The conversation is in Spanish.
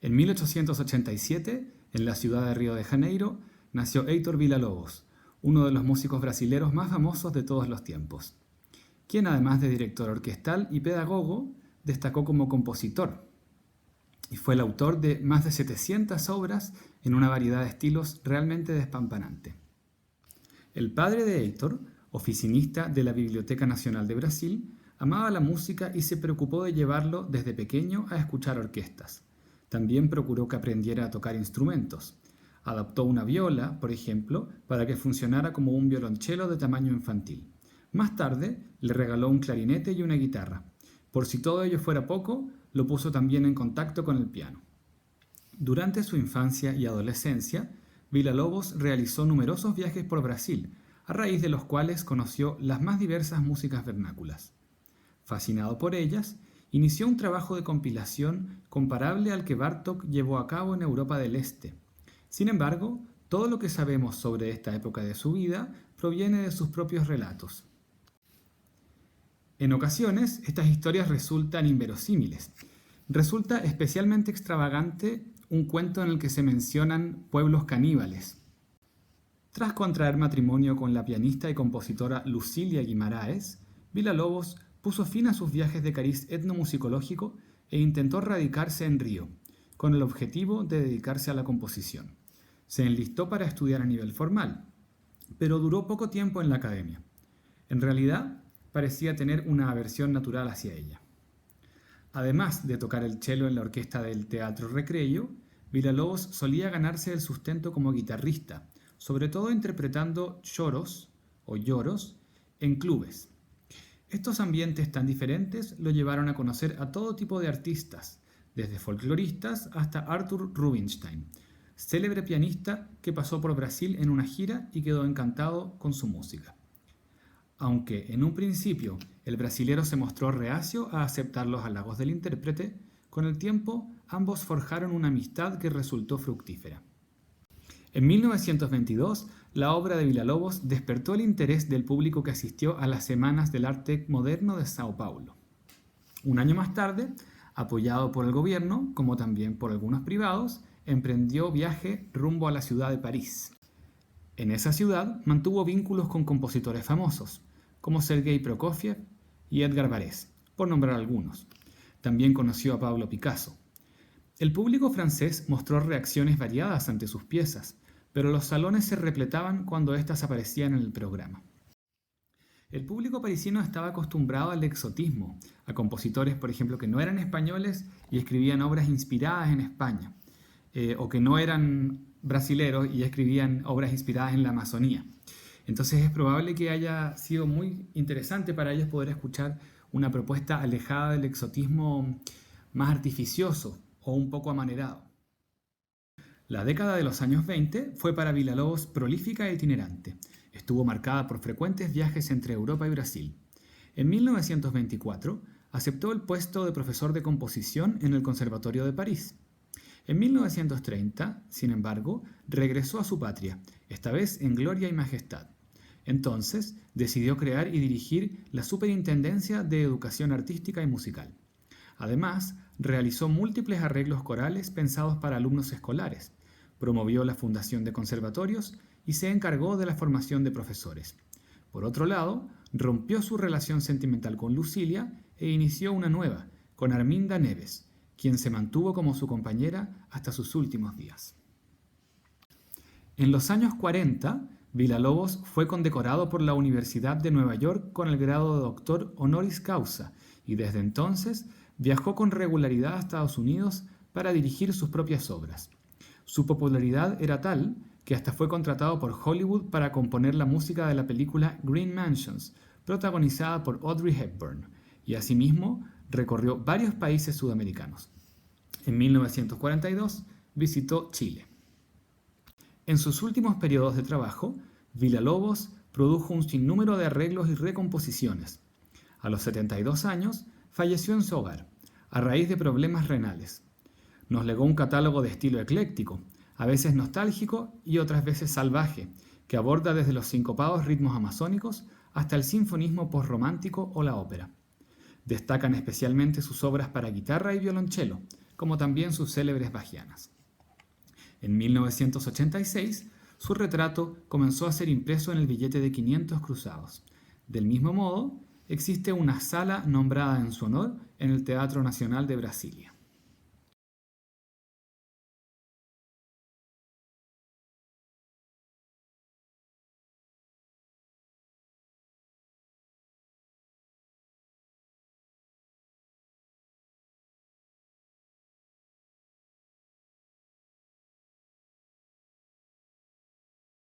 En 1887, en la ciudad de Río de Janeiro, nació Heitor Villa-Lobos, uno de los músicos brasileros más famosos de todos los tiempos, quien además de director orquestal y pedagogo, destacó como compositor y fue el autor de más de 700 obras en una variedad de estilos realmente despampanante. El padre de Heitor, oficinista de la Biblioteca Nacional de Brasil, amaba la música y se preocupó de llevarlo desde pequeño a escuchar orquestas. También procuró que aprendiera a tocar instrumentos. Adaptó una viola, por ejemplo, para que funcionara como un violonchelo de tamaño infantil. Más tarde, le regaló un clarinete y una guitarra. Por si todo ello fuera poco, lo puso también en contacto con el piano. Durante su infancia y adolescencia, Villa-Lobos realizó numerosos viajes por Brasil, a raíz de los cuales conoció las más diversas músicas vernáculas. Fascinado por ellas, inició un trabajo de compilación comparable al que Bartók llevó a cabo en Europa del Este. Sin embargo, todo lo que sabemos sobre esta época de su vida proviene de sus propios relatos. En ocasiones, estas historias resultan inverosímiles. Resulta especialmente extravagante un cuento en el que se mencionan pueblos caníbales. Tras contraer matrimonio con la pianista y compositora Lucília Guimarães, Villa-Lobos puso fin a sus viajes de cariz etnomusicológico e intentó radicarse en Río, con el objetivo de dedicarse a la composición. Se enlistó para estudiar a nivel formal, pero duró poco tiempo en la academia. En realidad, parecía tener una aversión natural hacia ella. Además de tocar el cello en la orquesta del Teatro Recreio, Villa-Lobos solía ganarse el sustento como guitarrista, sobre todo interpretando choros o lloros en clubes. Estos ambientes tan diferentes lo llevaron a conocer a todo tipo de artistas, desde folcloristas hasta Arthur Rubinstein, célebre pianista que pasó por Brasil en una gira y quedó encantado con su música. Aunque en un principio el brasilero se mostró reacio a aceptar los halagos del intérprete, con el tiempo ambos forjaron una amistad que resultó fructífera. En 1922, la obra de Villa-Lobos despertó el interés del público que asistió a las Semanas del Arte Moderno de Sao Paulo. Un año más tarde, apoyado por el gobierno, como también por algunos privados, emprendió viaje rumbo a la ciudad de París. En esa ciudad mantuvo vínculos con compositores famosos, como Sergei Prokofiev y Edgar Varèse, por nombrar algunos. También conoció a Pablo Picasso. El público francés mostró reacciones variadas ante sus piezas, pero los salones se repletaban cuando éstas aparecían en el programa. El público parisino estaba acostumbrado al exotismo, a compositores, por ejemplo, que no eran españoles y escribían obras inspiradas en España, o que no eran brasileros y escribían obras inspiradas en la Amazonía. Entonces es probable que haya sido muy interesante para ellos poder escuchar una propuesta alejada del exotismo más artificioso o un poco amanerado. La década de los años 20 fue para Villa-Lobos prolífica e itinerante. Estuvo marcada por frecuentes viajes entre Europa y Brasil. En 1924 aceptó el puesto de profesor de composición en el Conservatorio de París. En 1930, sin embargo, regresó a su patria, esta vez en gloria y majestad. Entonces, decidió crear y dirigir la Superintendencia de Educación Artística y Musical. Además, realizó múltiples arreglos corales pensados para alumnos escolares, promovió la fundación de conservatorios y se encargó de la formación de profesores. Por otro lado, rompió su relación sentimental con Lucília e inició una nueva, con Arminda Neves, quien se mantuvo como su compañera hasta sus últimos días. En los años 40, Villa-Lobos fue condecorado por la Universidad de Nueva York con el grado de doctor honoris causa y desde entonces viajó con regularidad a Estados Unidos para dirigir sus propias obras. Su popularidad era tal que hasta fue contratado por Hollywood para componer la música de la película Green Mansions, protagonizada por Audrey Hepburn, y asimismo recorrió varios países sudamericanos. En 1942 visitó Chile. En sus últimos periodos de trabajo, Villa-Lobos produjo un sinnúmero de arreglos y recomposiciones. A los 72 años, falleció en su hogar, a raíz de problemas renales. Nos legó un catálogo de estilo ecléctico, a veces nostálgico y otras veces salvaje, que aborda desde los sincopados ritmos amazónicos hasta el sinfonismo posromántico o la ópera. Destacan especialmente sus obras para guitarra y violonchelo, como también sus célebres bahianas. En 1986, su retrato comenzó a ser impreso en el billete de 500 cruzados. Del mismo modo, existe una sala nombrada en su honor en el Teatro Nacional de Brasilia.